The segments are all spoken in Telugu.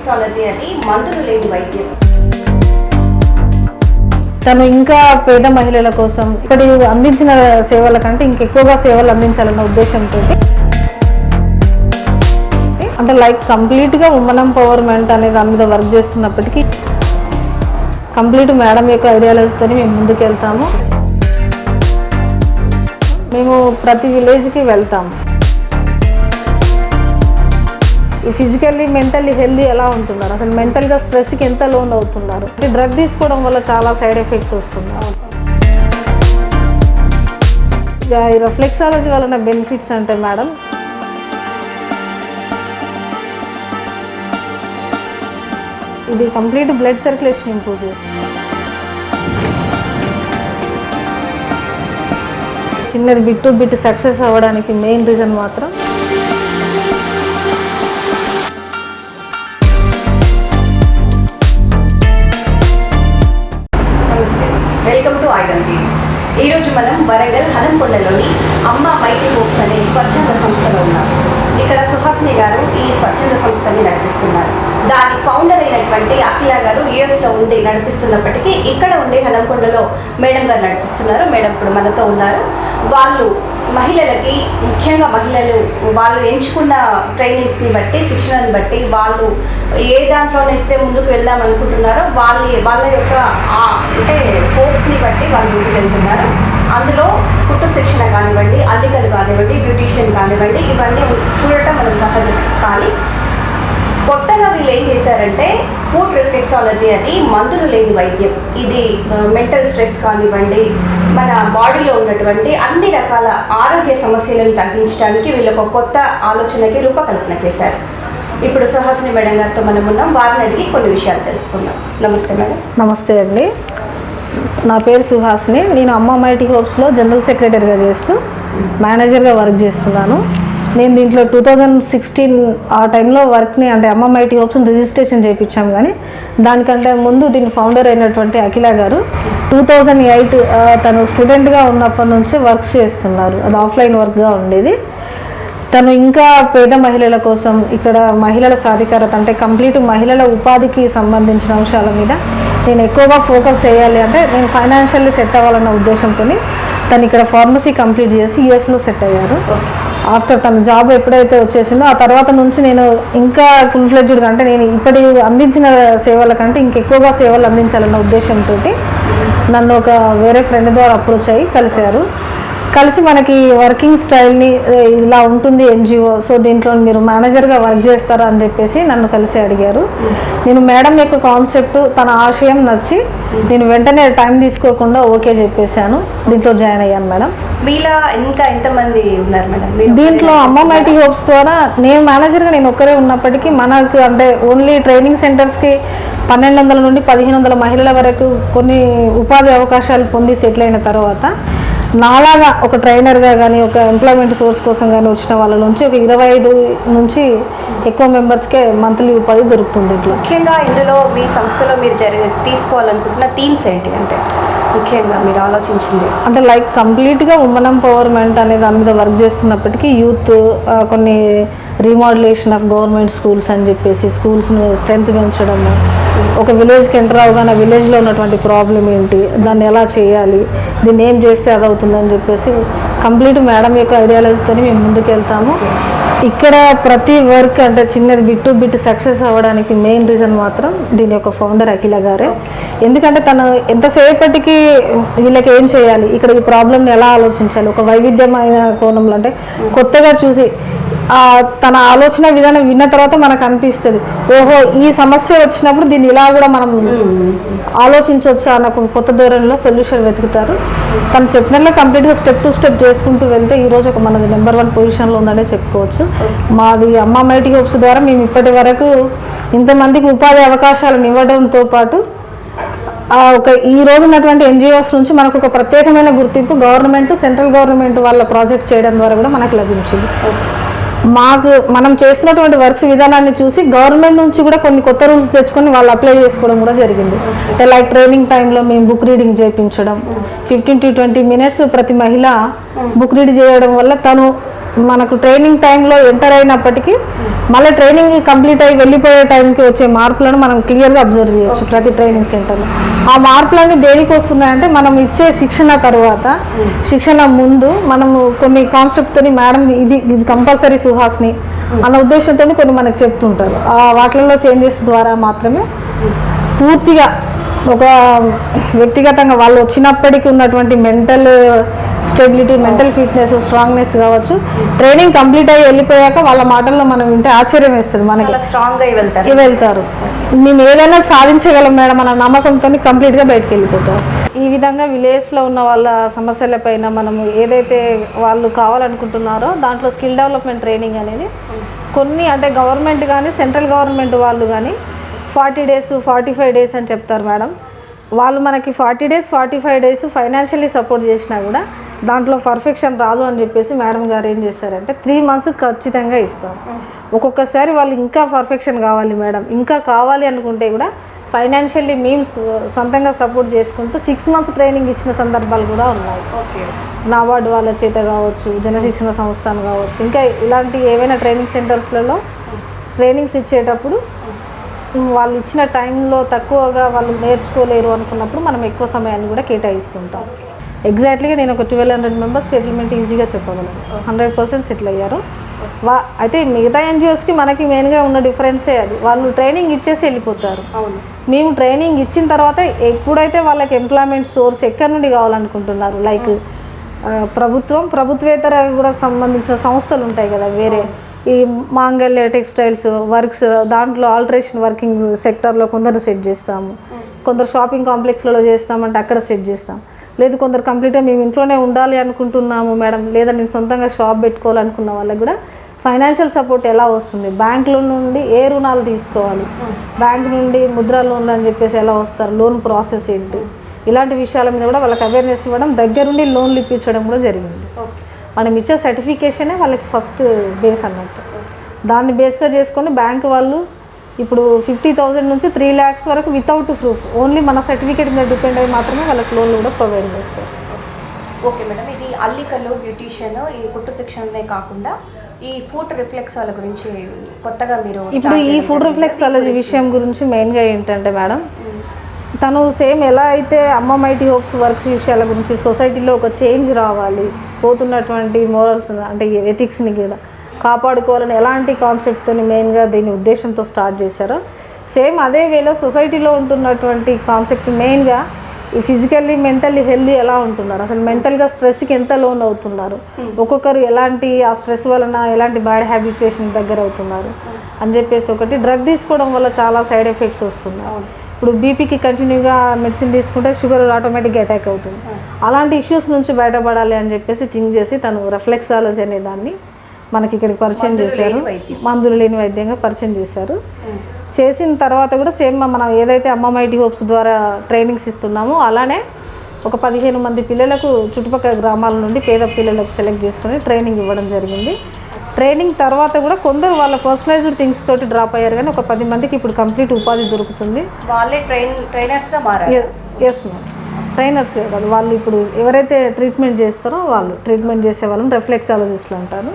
రిఫ్లెక్సాలజీ అని మందులు లేని వైద్యం. తను ఇంకా పేద మహిళల కోసం ఇప్పటి అందించిన సేవల కంటే ఇంకెక్కువగా సేవలు అందించాలన్న ఉద్దేశంతో అంటే లైక్ కంప్లీట్గా ఉమెన్ ఎంపవర్మెంట్ అనే దాని మీద వర్క్ చేస్తున్నప్పటికీ కంప్లీట్ మేడం యొక్క ఐడియాలజీతో మేము ముందుకు వెళ్తాము. మేము ప్రతి విలేజ్కి వెళ్తాము. ఈ ఫిజికల్లీ మెంటల్లీ హెల్దీ ఎలా ఉంటున్నారు, అసలు మెంటల్గా స్ట్రెస్కి ఎంత లోన్ అవుతున్నారు, అంటే డ్రగ్ తీసుకోవడం వల్ల చాలా సైడ్ ఎఫెక్ట్స్ వస్తున్నాయి. ఈ రిఫ్లెక్సాలజీ వలన బెనిఫిట్స్ అంటే మేడం ఇది కంప్లీట్ బ్లడ్ సర్క్యులేషన్ ఇంప్రూవ్ చేస్తుంది. చిన్నది బిట్ టు బిట్ సక్సెస్ అవ్వడానికి మెయిన్ రీజన్ మాత్రం వెల్కమ్ టు ఐడల్ టీవీ. ఈరోజు మనం వరంగల్ హనంకొండలోని అమ్మ మైటీ హోప్స్ అనే స్వచ్ఛంద సంస్థలో ఉన్నాం. ఇక్కడ సుహాసిని గారు ఈ స్వచ్ఛంద సంస్థని నడిపిస్తున్నారు. దాని ఫౌండర్ అయినటువంటి అఖిల గారు యుఎస్లో ఉండి నడిపిస్తున్నప్పటికీ ఇక్కడ ఉండి హనంకొండలో మేడం గారు నడిపిస్తున్నారు. మేడం ఇప్పుడు మనతో ఉన్నారు. వాళ్ళు మహిళలకి, ముఖ్యంగా మహిళలు వాళ్ళు ఎంచుకున్న ట్రైనింగ్స్ని బట్టి, శిక్షణని బట్టి వాళ్ళు ఏ దాంట్లోనైతే ముందుకు వెళ్దాం అనుకుంటున్నారో వాళ్ళ యొక్క అంటే హోప్స్ని బట్టి వాళ్ళు ముందుకు వెళ్తున్నారు. అందులో కుట్టు శిక్షణ కానివ్వండి, అల్లికలు కానివ్వండి, బ్యూటీషియన్ కానివ్వండి, ఇవన్నీ చూడటం మనం సహజం. కానీ కొత్తగా వీళ్ళు ఏం చేశారంటే ఫుడ్ రిఫ్లెక్సాలజీ అని మందులు లేని వైద్యం. ఇది మెంటల్ స్ట్రెస్ కానివ్వండి, మన బాడీలో ఉన్నటువంటి అన్ని రకాల ఆరోగ్య సమస్యలను తగ్గించడానికి వీళ్ళు ఒక కొత్త ఆలోచనకి రూపకల్పన చేశారు. ఇప్పుడు సుహాసిని మేడం గారితో మనం ఉన్నాం. వారిని అడిగి కొన్ని విషయాలు తెలుసుకుందాం. నమస్తే మేడం. నమస్తే అండి. నా పేరు సుహాసిని. నేను అమ్మ మైటీ హోప్స్లో జనరల్ సెక్రటరీగా చేస్తూ మేనేజర్గా వర్క్ చేస్తున్నాను. నేను దీంట్లో 2016 ఆ టైంలో వర్క్ని అంటే అమ్మ మైటీ హోప్స్ని రిజిస్ట్రేషన్ చేయించాం. కానీ దానికంటే ముందు దీని ఫౌండర్ అయినటువంటి అఖిల గారు 2008 తను స్టూడెంట్గా ఉన్నప్పటి నుంచి వర్క్ చేస్తున్నారు. అది ఆఫ్లైన్ వర్క్గా ఉండేది. తను ఇంకా పేద మహిళల కోసం ఇక్కడ మహిళల సాధికారత అంటే కంప్లీట్ మహిళల ఉపాధికి సంబంధించిన అంశాల మీద నేను ఎక్కువగా ఫోకస్ చేయాలి. అంటే నేను ఫైనాన్షియల్లీ సెట్ అవ్వాలన్న ఉద్దేశంతో తను ఇక్కడ ఫార్మసీ కంప్లీట్ చేసి యుఎస్లో సెట్ అయ్యారు. ఆఫ్టర్ తన జాబ్ ఎప్పుడైతే వచ్చేసిందో ఆ తర్వాత నుంచి నేను ఇంకా ఫుల్ ఫ్లెడ్జ్డ్గా అంటే నేను ఇప్పటి అందించిన సేవల కంటే ఇంకెక్కువగా సేవలు అందించాలన్న ఉద్దేశంతో నన్ను ఒక వేరే ఫ్రెండ్ ద్వారా అప్రోచ్ అయ్యి కలిసి మనకి వర్కింగ్ స్టైల్ని ఇలా ఉంటుంది ఎన్జిఓ, సో దీంట్లో మీరు మేనేజర్గా వర్క్ చేస్తారా అని చెప్పేసి నన్ను కలిసి అడిగారు. నేను మేడం యొక్క కాన్సెప్ట్, తన ఆశయం నచ్చి నేను వెంటనే టైం తీసుకోకుండా ఓకే చెప్పేశాను. దీంట్లో జాయిన్ అయ్యాను మేడం. మీలా ఇంకా ఎంతమంది ఉన్నారు మేడం దీంట్లో? అమ్మ మైటీ హోప్స్ ద్వారా నేను మేనేజర్గా నేను ఒక్కరే ఉన్నప్పటికీ మనకు అంటే ఓన్లీ ట్రైనింగ్ సెంటర్స్కి 1200 నుండి 1500 మహిళల వరకు కొన్ని ఉపాధి అవకాశాలు పొంది సెటిల్ అయిన తర్వాత నాలాగా ఒక ట్రైనర్గా కానీ ఒక ఎంప్లాయ్మెంట్ సోర్స్ కోసం కానీ వచ్చిన వాళ్ళ నుంచి ఒక 25 నుంచి ఎక్కువ మెంబర్స్కే మంత్లీ ఉపాధి దొరుకుతుంది. ఇట్లా ముఖ్యంగా ఇందులో మీ సంస్థలో మీరు తీసుకోవాలనుకుంటున్న థీమ్స్ ఏంటి అంటే ముఖ్యంగా మీరు ఆలోచించింది? అంటే లైక్ కంప్లీట్గా ఉమెన్ ఎంపవర్మెంట్ అనే దాని మీద వర్క్ చేస్తున్నప్పటికీ యూత్ కొన్ని రీమోడలేషన్ ఆఫ్ గవర్నమెంట్ స్కూల్స్ అని చెప్పేసి స్కూల్స్ని స్ట్రెంత్ పెంచడము, ఒక విలేజ్కి ఎంటర్ అవగానే విలేజ్లో ఉన్నటువంటి ప్రాబ్లం ఏంటి, దాన్ని ఎలా చేయాలి, దీన్ని ఏం చేస్తే అది అవుతుందని చెప్పేసి కంప్లీట్ మేడం యొక్క ఐడియాలజీతో మేము ముందుకు వెళ్తాము. ఇక్కడ ప్రతి వర్క్ అంటే చిన్నది బిట్ టు బిట్ సక్సెస్ అవ్వడానికి మెయిన్ రీజన్ మాత్రం దీని యొక్క ఫౌండర్ అఖిల గారే. ఎందుకంటే తను ఎంతసేపటికి వీళ్ళకి ఏం చేయాలి, ఇక్కడ ఈ ప్రాబ్లమ్ని ఎలా ఆలోచించాలి, ఒక వైవిధ్యమైన కోణంలో అంటే కొత్తగా చూసి తన ఆలోచన విధానం విన్న తర్వాత మనకు అనిపిస్తుంది, ఓహో ఈ సమస్య వచ్చినప్పుడు దీన్ని ఇలా కూడా మనం ఆలోచించవచ్చా అన్న కొత్త ధోరణిలో సొల్యూషన్ వెతుకుతారు. తను చెప్పినట్లే కంప్లీట్గా స్టెప్ టు స్టెప్ చేసుకుంటూ వెళ్తే ఈరోజు ఒక మనది నెంబర్ 1 పొజిషన్లో ఉందనే చెప్పుకోవచ్చు. మాది అమ్మ మైటీ హోప్స్ ద్వారా మేము ఇప్పటి వరకు ఇంతమందికి ఉపాధి అవకాశాలను ఇవ్వడంతో పాటు ఒక ఈ రోజు ఉన్నటువంటి ఎన్జిఓస్ నుంచి మనకు ఒక ప్రత్యేకమైన గుర్తింపు గవర్నమెంట్, సెంట్రల్ గవర్నమెంట్ వాళ్ళ ప్రాజెక్ట్స్ చేయడం ద్వారా కూడా మనకు లభించింది. మనం చేస్తున్నటువంటి వర్క్స్ విధానాన్ని చూసి గవర్నమెంట్ నుంచి కూడా కొన్ని కొత్త రూల్స్ తెచ్చుకొని వాళ్ళు అప్లై చేసుకోవడం కూడా జరిగింది. లైక్ ట్రైనింగ్ టైంలో మేము బుక్ రీడింగ్ చేయించడం, 15 to 20 minutes ప్రతి మహిళ బుక్ రీడ్ చేయడం వల్ల తను మనకు ట్రైనింగ్ టైంలో ఎంటర్ అయినప్పటికీ మళ్ళీ ట్రైనింగ్ కంప్లీట్ అయ్యి వెళ్ళిపోయే టైంకి వచ్చే మార్పులను మనం క్లియర్గా అబ్జర్వ్ చేయొచ్చు ప్రతి ట్రైనింగ్ సెంటర్లో. ఆ మార్పులన్నీ దేనికి వస్తున్నాయంటే మనం ఇచ్చే శిక్షణ తర్వాత, శిక్షణ ముందు మనము కొన్ని కాన్సెప్ట్తోని మేడం ఇది కంపల్సరీ సుహాస్ని అన్న ఉద్దేశంతో కొన్ని మనకు చెప్తుంటారు. ఆ వాటిల్లో చేంజెస్ ద్వారా మాత్రమే పూర్తిగా ఒక వ్యక్తిగతంగా వాళ్ళు వచ్చినప్పటికీ ఉన్నటువంటి mental stability, mental fitness, strongness కావచ్చు, ట్రైనింగ్ కంప్లీట్ అయ్యి వెళ్ళిపోయాక వాళ్ళ మాటల్లో మనం వింటే ఆశ్చర్యం వేస్తుంది. మనకి స్ట్రాంగ్గా వెళ్తారు, మేము ఏదైనా సాధించగలం మేడం అన్న నమ్మకంతో కంప్లీట్గా బయటకు వెళ్ళిపోతారు. ఈ విధంగా విలేజ్లో ఉన్న వాళ్ళ సమస్యలపైన మనము ఏదైతే వాళ్ళు కావాలనుకుంటున్నారో దాంట్లో స్కిల్ డెవలప్మెంట్ ట్రైనింగ్ అనేది కొన్ని అంటే గవర్నమెంట్ కానీ సెంట్రల్ గవర్నమెంట్ వాళ్ళు కానీ 40 days 45 days అని చెప్తారు మేడం. వాళ్ళు మనకి 40 days 45 days ఫైనాన్షియల్లీ సపోర్ట్ చేసినా కూడా దాంట్లో పర్ఫెక్షన్ రాదు అని చెప్పేసి మేడం గారు ఏం చేశారంటే 3 months ఖచ్చితంగా ఇస్తాం. ఒక్కొక్కసారి వాళ్ళు ఇంకా పర్ఫెక్షన్ కావాలి మేడం, ఇంకా కావాలి అనుకుంటే కూడా ఫైనాన్షియల్లీ మేము సొంతంగా సపోర్ట్ చేసుకుంటూ 6 months ట్రైనింగ్ ఇచ్చిన సందర్భాలు కూడా ఉన్నాయి. నాబార్డు వాళ్ళ చేత కావచ్చు, జనశిక్షణ సంస్థను కావచ్చు, ఇంకా ఇలాంటి ఏవైనా ట్రైనింగ్ సెంటర్స్లలో ట్రైనింగ్స్ ఇచ్చేటప్పుడు వాళ్ళు ఇచ్చిన టైంలో తక్కువగా వాళ్ళు నేర్చుకోలేరు అనుకున్నప్పుడు మనం ఎక్కువ సమయాన్ని కూడా కేటాయిస్తుంటాం. ఎగ్జాక్ట్లీగా నేను ఒక 1200 members సెటిల్మెంట్ ఈజీగా చెప్పగలను. 100% సెటిల్ అయ్యారు. అయితే మిగతా ఎన్జిఓస్కి మనకి మెయిన్గా ఉన్న డిఫరెన్సే అది, వాళ్ళు ట్రైనింగ్ ఇచ్చేసి వెళ్ళిపోతారు. మేము ట్రైనింగ్ ఇచ్చిన తర్వాత ఎప్పుడైతే వాళ్ళకి ఎంప్లాయ్మెంట్ సోర్స్ ఎక్కడి నుండి కావాలనుకుంటున్నారు, లైక్ ప్రభుత్వేతర కూడా సంబంధించిన సంస్థలు ఉంటాయి కదా, వేరే ఈ మాంగళ్య టెక్స్టైల్స్ వర్క్స్, దాంట్లో ఆల్టరేషన్ వర్కింగ్ సెక్టర్లో కొందరు సెట్ చేస్తాము, కొందరు షాపింగ్ కాంప్లెక్స్లలో చేస్తామంటే అక్కడ సెట్ చేస్తాం. లేదు కొందరు కంప్లీట్గా మేము ఇంట్లోనే ఉండాలి అనుకుంటున్నాము మేడం, లేదా నేను సొంతంగా షాప్ పెట్టుకోవాలనుకున్న వాళ్ళకి కూడా ఫైనాన్షియల్ సపోర్ట్ ఎలా వస్తుంది, బ్యాంకుల నుండి ఏ రుణాలు తీసుకోవాలి, బ్యాంక్ నుండి ముద్రా లోన్లు అని చెప్పేసి ఎలా వస్తారు, లోన్ ప్రాసెస్ ఏంటి, ఇలాంటి విషయాల మీద కూడా వాళ్ళకి అవేర్నెస్ ఇవ్వడం, దగ్గరుండి లోన్లు ఇప్పించడం కూడా జరిగింది. మనం ఇచ్చే సర్టిఫికేషనే వాళ్ళకి ఫస్ట్ బేస్ అన్నట్టు. దాన్ని బేస్గా చేసుకొని బ్యాంక్ వాళ్ళు ఇప్పుడు 50,000 నుంచి 3 lakhs వరకు వితౌట్ ప్రూఫ్, ఓన్లీ మన సర్టిఫికేట్ మీద డిపెండ్ అయ్యి మాత్రమే వాళ్ళకి లోన్లు కూడా ప్రొవైడ్ చేస్తారు. ఓకే మేడం, ఇది అల్లికలు, బ్యూటీషియన్, ఈ కుట్టు శిక్షణనే కాకుండా ఈ ఫుడ్ రిఫ్లెక్సాలజీ గురించి కొత్తగా మీరు ఇప్పుడు ఈ ఫుడ్ రిఫ్లెక్సాలజీ విషయం గురించి మెయిన్గా ఏంటంటే మేడం, తను సేమ్ ఎలా అయితే అమ్మ మైటీ హోప్స్ వర్క్ విషయాల గురించి సొసైటీలో ఒక చేంజ్ రావాలి, పోతున్నటువంటి మోరల్స్ అంటే ఎథిక్స్ని కూడా కాపాడుకోవాలని ఎలాంటి కాన్సెప్ట్తో మెయిన్గా దీని ఉద్దేశంతో స్టార్ట్ చేశారో, సేమ్ అదే వేలో సొసైటీలో ఉంటున్నటువంటి కాన్సెప్ట్ మెయిన్గా ఈ ఫిజికల్లీ మెంటల్లీ హెల్దీ ఎలా ఉంటున్నారు, అసలు మెంటల్గా స్ట్రెస్కి ఎంత లోన్ అవుతున్నారు, ఒక్కొక్కరు ఎలాంటి ఆ స్ట్రెస్ వలన ఎలాంటి బ్యాడ్ హ్యాబిచుయేషన్ దగ్గర అవుతున్నారు అని చెప్పేసి, ఒకటి డ్రగ్ తీసుకోవడం వల్ల చాలా సైడ్ ఎఫెక్ట్స్ వస్తున్నాయి. ఇప్పుడు బీపీకి కంటిన్యూగా మెడిసిన్ తీసుకుంటే షుగర్ ఆటోమేటిక్గా అటాక్ అవుతుంది. అలాంటి ఇష్యూస్ నుంచి బయటపడాలి అని చెప్పేసి థింక్ చేసి తను రిఫ్లెక్సాలజీ అనే దాన్ని మనకి ఇక్కడికి పరిచయం చేశారు, మందులు లేని వైద్యంగా పరిచయం చేశారు. చేసిన తర్వాత కూడా సేమ్ మనం ఏదైతే అమ్మ మైటీ హోప్స్ ద్వారా ట్రైనింగ్స్ ఇస్తున్నామో అలానే ఒక 15 మంది పిల్లలకు చుట్టుపక్కల గ్రామాల నుండి పేద పిల్లలకు సెలెక్ట్ చేసుకొని ట్రైనింగ్ ఇవ్వడం జరిగింది. ట్రైనింగ్ తర్వాత కూడా కొందరు వాళ్ళ పర్సనలైజ్డ్ థింగ్స్ తోటి డ్రాప్ అయ్యారు, కానీ ఒక 10 మందికి ఇప్పుడు కంప్లీట్ ఉపాధి దొరుకుతుంది. వాళ్ళే ట్రైనర్స్గా మారారు. ఎస్ మ్యామ్, ట్రైనర్స్ కాదు, వాళ్ళు ఇప్పుడు ఎవరైతే ట్రీట్మెంట్ చేస్తారో వాళ్ళు ట్రీట్మెంట్ చేసే వాళ్ళని రిఫ్లెక్సాలజిస్టులు అంటారు.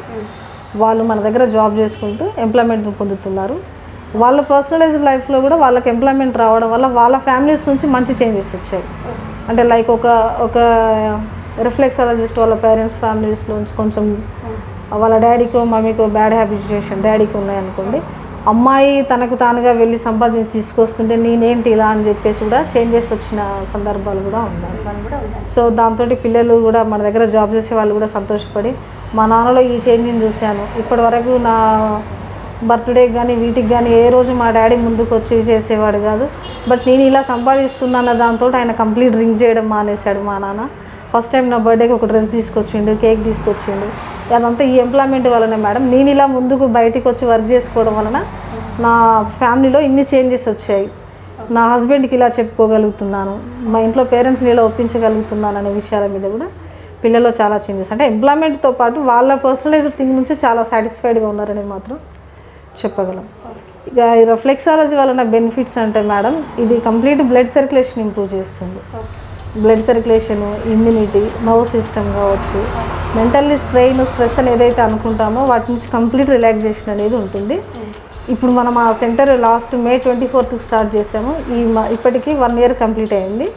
వాళ్ళు మన దగ్గర జాబ్ చేసుకుంటూ ఎంప్లాయ్మెంట్ పొందుతున్నారు. వాళ్ళ పర్సనలైజ్డ్ లైఫ్లో కూడా వాళ్ళకి ఎంప్లాయ్మెంట్ రావడం వల్ల వాళ్ళ ఫ్యామిలీస్ నుంచి మంచి చేంజెస్ వచ్చాయి. అంటే లైక్ ఒక రిఫ్లెక్సాలజిస్ట్ వాళ్ళ పేరెంట్స్ ఫ్యామిలీస్లో నుంచి కొంచెం వాళ్ళ డాడీకో మమ్మీకో బ్యాడ్ హ్యాబిచుయేషన్ డాడీకి ఉన్నాయనుకోండి, అమ్మాయి తనకు తానుగా వెళ్ళి సంపాదించి తీసుకొస్తుంటే నేనేంటి ఇలా అని చెప్పేసి కూడా చేంజెస్ వచ్చిన సందర్భాలు కూడా ఉన్నాయి. సో దాంతో పిల్లలు కూడా మన దగ్గర జాబ్ చేసే వాళ్ళు కూడా సంతోషపడి, మా నాన్నలో ఈ చేంజ్ని చూశాను, ఇప్పటి వరకు నా బర్త్డేకి కానీ వీటికి కానీ ఏ రోజు మా డాడీ ముందుకు వచ్చి చేసేవాడు కాదు, బట్ నేను ఇలా సంపాదిస్తున్నాన్న దాంతో ఆయన కంప్లీట్ డ్రింక్ చేయడం మానేశాడు మా నాన్న. ఫస్ట్ టైం నా బర్త్డేకి ఒక డ్రెస్ తీసుకొచ్చిండు, కేక్ తీసుకొచ్చిండు, అదంతా ఈ ఎంప్లాయ్మెంట్ వలనే మేడం. నేను ఇలా ముందుకు బయటికి వచ్చి వర్క్ చేసుకోవడం వలన నా ఫ్యామిలీలో ఇన్ని చేంజెస్ వచ్చాయి, నా హస్బెండ్కి ఇలా చెప్పుకోగలుగుతున్నాను, మా ఇంట్లో పేరెంట్స్ని ఇలా ఒప్పించగలుగుతున్నాను అనే విషయాల మీద కూడా పిల్లల్లో చాలా చేంజెస్. అంటే ఎంప్లాయ్మెంట్తో పాటు వాళ్ళ పర్సనలైజ్డ్ థింగ్ నుంచి చాలా సాటిస్ఫైడ్గా ఉన్నారని మాత్రం చెప్పగలం. ఇక ఈ రిఫ్లెక్సాలజీ వలన బెనిఫిట్స్ అంటే మేడం, ఇది కంప్లీట్ బ్లడ్ సర్క్యులేషన్ ఇంప్రూవ్ చేస్తుంది. Blood circulation, immunity, nerve system కావచ్చు, మెంటల్లీ స్ట్రెస్ అని ఏదైతే అనుకుంటామో వాటి నుంచి కంప్లీట్ రిలాక్సేషన్ అనేది ఉంటుంది. ఇప్పుడు మనం ఆ centre last May 24th start చేసాము. ఇప్పటికీ 1 year కంప్లీట్ అయింది.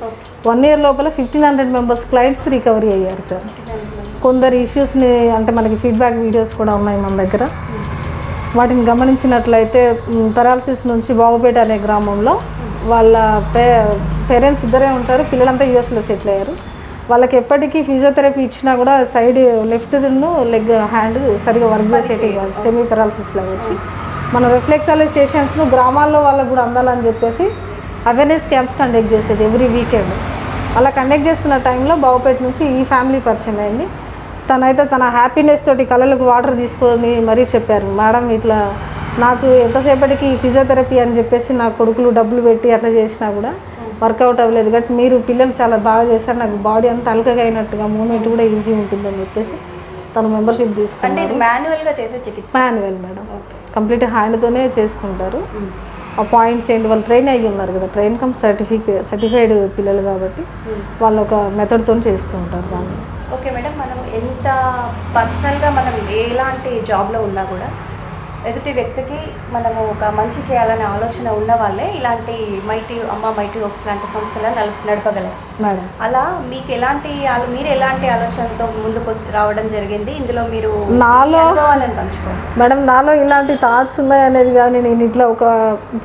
1 year లోపల 1500 మెంబర్స్ క్లయింట్స్ రికవరీ అయ్యారు సార్. కొందరు ఇష్యూస్ని అంటే మనకి ఫీడ్బ్యాక్ వీడియోస్ కూడా ఉన్నాయి మన దగ్గర. వాటిని గమనించినట్లయితే పెరాలసిస్ నుంచి బాగుపేట అనే గ్రామంలో వాళ్ళ పేరెంట్స్ ఇద్దరే ఉంటారు, పిల్లలంతా యూఎస్లో సెటిల్ అయ్యారు. వాళ్ళకి ఎప్పటికీ ఫిజియోథెరపీ ఇచ్చినా కూడా సైడ్ లెఫ్ట్ లెగ్ హ్యాండ్ సరిగా వర్క్ చేసేటి కాదు, సెమీ పెరాలసిస్ లాగా వచ్చి మన రిఫ్లెక్సాలైజేషన్స్ను గ్రామాల్లో వాళ్ళకు కూడా అందాలని చెప్పేసి అవేర్నెస్ క్యాంప్స్ కండక్ట్ చేసేది ఎవ్రీ వీకెండ్. అలా కండక్ట్ చేస్తున్న టైంలో బాగుపేట నుంచి ఈ ఫ్యామిలీ పరిచయం అయింది. తనైతే తన హ్యాపీనెస్ తోటి కళ్ళలకు వాటర్ తీసుకొని మరీ చెప్పారు, మేడం ఇట్లా నాకు ఎంతసేపటికి ఫిజియోథెరపీ అని చెప్పేసి నా కొడుకులు డబ్బులు పెట్టి అట్లా చేసినా కూడా వర్కౌట్ అవ్వలేదు, బట్ మీరు పిల్లలు చాలా బాగా చేశారు, నాకు బాడీ అంతా అల్కగా అయినట్టుగా మూమెంట్ కూడా ఈజీ ఉంటుందని చెప్పేసి తను మెంబర్షిప్ తీసుకుంటారు. మాన్యువల్గా చేసే చికిత్స? మాన్యువల్ మేడం, కంప్లీట్ హ్యాండ్తోనే చేస్తుంటారు. ఆ పాయింట్స్ ఏంటి, వాళ్ళు ట్రైన్ అయ్యి ఉన్నారు కదా, ట్రైన్ కమ్ సర్టిఫైడ్ పిల్లలు కాబట్టి వాళ్ళు ఒక మెథడ్తో చేస్తూ ఉంటారు దాన్ని. ఓకే మేడం, మనం ఎంత పర్సనల్గా మనం ఎలాంటి జాబ్లో ఉన్నా కూడా ఎదుటి వ్యక్తికి మనము ఒక మంచి చేయాలనే ఆలోచన ఉన్న వాళ్ళే ఇలాంటి మైటీ హోప్స్ లాంటి సంస్థలను నడపగలరు మేడం. అలా మీకు మీరు ఎలాంటి ఆలోచనతో ముందుకు రావడం జరిగింది? ఇందులో మీరు నాలో పంచుకోండి మేడం. నాలో ఇలాంటి థాట్స్ ఉన్నాయనేది కానీ నేను ఇట్లా ఒక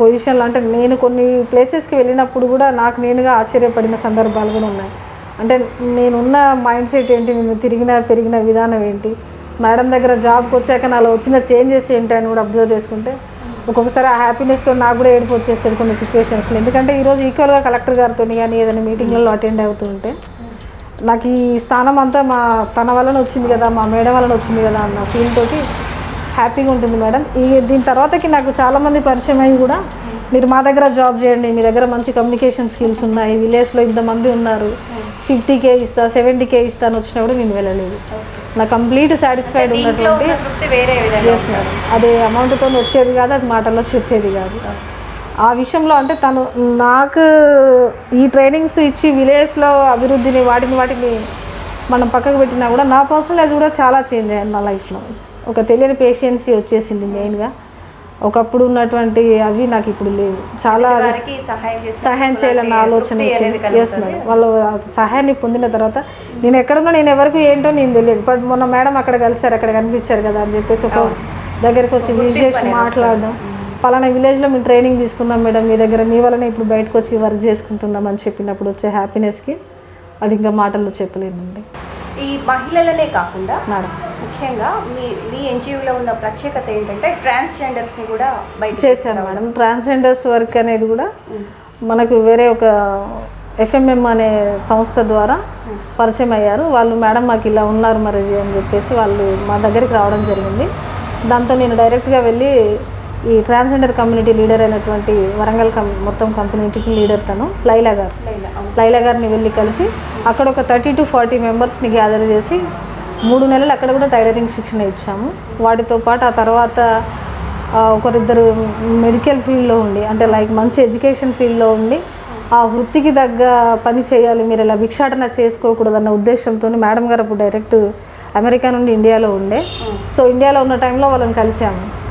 పొజిషన్లో అంటే నేను కొన్ని ప్లేసెస్కి వెళ్ళినప్పుడు కూడా నాకు నేనుగా ఆశ్చర్యపడిన సందర్భాలు కూడా ఉన్నాయి. అంటే నేనున్న మైండ్ సెట్ ఏంటి, నేను పెరిగిన విధానం ఏంటి, మేడం దగ్గర జాబ్కి వచ్చాక నాలో వచ్చిన చేంజెస్ ఏంటి అని కూడా అబ్జర్వ్ చేసుకుంటే ఒక్కొక్కసారి ఆ హ్యాపీనెస్తో నాకు కూడా ఏడుపు వచ్చేస్తుంది కొన్ని సిచ్యువేషన్స్లో. ఎందుకంటే ఈరోజు ఈక్వల్గా కలెక్టర్ గారితో కానీ ఏదైనా మీటింగ్లలో అటెండ్ అవుతుంటే నాకు ఈ స్థానం అంతా తన వలన వచ్చింది కదా, మా మేడం వలన వచ్చింది కదా అన్న ఫీల్ తోటి హ్యాపీగా ఉంటుంది మేడం. దీని తర్వాతకి నాకు చాలామంది పరిచయం అయ్యి కూడా మీరు మా దగ్గర జాబ్ చేయండి, మీ దగ్గర మంచి కమ్యూనికేషన్ స్కిల్స్ ఉన్నాయి, విలేజ్లో ఇంతమంది ఉన్నారు, 50K ఇస్తా 70K ఇస్తా అని వచ్చినప్పుడు నేను వెళ్ళలేదు. నా కంప్లీట్ సాటిస్ఫైడ్ ఉన్నటువంటి ఎస్ మేడం, అది అమౌంట్తో వచ్చేది కాదు, అది మాటల్లో చెప్పేది కాదు. ఆ విషయంలో అంటే తను నాకు ఈ ట్రైనింగ్స్ ఇచ్చి విలేజ్లో అభివృద్ధిని వాటిని మనం పక్కకు పెట్టినా కూడా నా పర్సనల్ లైఫ్ కూడా చాలా చేంజ్ అయ్యాను. నా లైఫ్లో ఒక తెలియని పేషెన్సీ వచ్చేసింది. మెయిన్గా ఒకప్పుడు ఉన్నటువంటి అవి నాకు ఇప్పుడు లేవు. చాలా సహాయం చేయాలన్న ఆలోచన వచ్చింది. ఎస్ మేడం, వాళ్ళు సహాయాన్ని పొందిన తర్వాత నేను ఎక్కడున్నా నేను ఎవరికి ఏంటో నేను తెలియదు, బట్ మొన్న మేడం అక్కడ కలిసారు, అక్కడ కనిపించారు కదా అని చెప్పేసి ఒక దగ్గరికి వచ్చి విజిట్ మాట్లాడడం, పలానా విలేజ్లో మేము ట్రైనింగ్ తీసుకున్నాం మేడం మీ దగ్గర, మీ వల్లనే ఇప్పుడు బయటకు వచ్చి వర్క్ చేసుకుంటున్నాం అని చెప్పినప్పుడు వచ్చే హ్యాపీనెస్కి అది ఇంకా మాటల్లో చెప్పలేనండి. ఈ మహిళలనే కాకుండా మేడం ముఖ్యంగా మీ ఎన్జిఓలో ఉన్న ప్రత్యేకత ఏంటంటే ట్రాన్స్జెండర్స్ని కూడా బయట చేశాను మేడం. ట్రాన్స్జెండర్స్ వర్క్ అనేది కూడా మనకు వేరే ఒక FMM అనే సంస్థ ద్వారా పరిచయం అయ్యారు. వాళ్ళు మేడం మాకు ఇలా ఉన్నారు మరి అని చెప్పేసి వాళ్ళు మా దగ్గరికి రావడం జరిగింది. దాంతో నేను డైరెక్ట్గా వెళ్ళి ఈ ట్రాన్స్జెండర్ కమ్యూనిటీ లీడర్ అయినటువంటి వరంగల్ మొత్తం కమ్యూనిటీకి లీడర్ తను లైలా గారిని వెళ్ళి కలిసి అక్కడ ఒక 30 to 40 మెంబర్స్ని గ్యాదర్ చేసి 3 నెలలు అక్కడ కూడా టైలరింగ్ శిక్షణ ఇచ్చాము. వాటితో పాటు ఆ తర్వాత ఒకరిద్దరు మెడికల్ ఫీల్డ్లో ఉండి అంటే లైక్ మంచి ఎడ్యుకేషన్ ఫీల్డ్లో ఉండి ఆ వృత్తికి తగ్గ పని చేయాలి, మీరు ఇలా భిక్షాటన చేసుకోకూడదన్న ఉద్దేశంతో మేడం గారు అప్పుడు డైరెక్ట్ అమెరికా నుండి ఇండియాలో ఉండే. సో ఇండియాలో ఉన్న టైంలో వాళ్ళని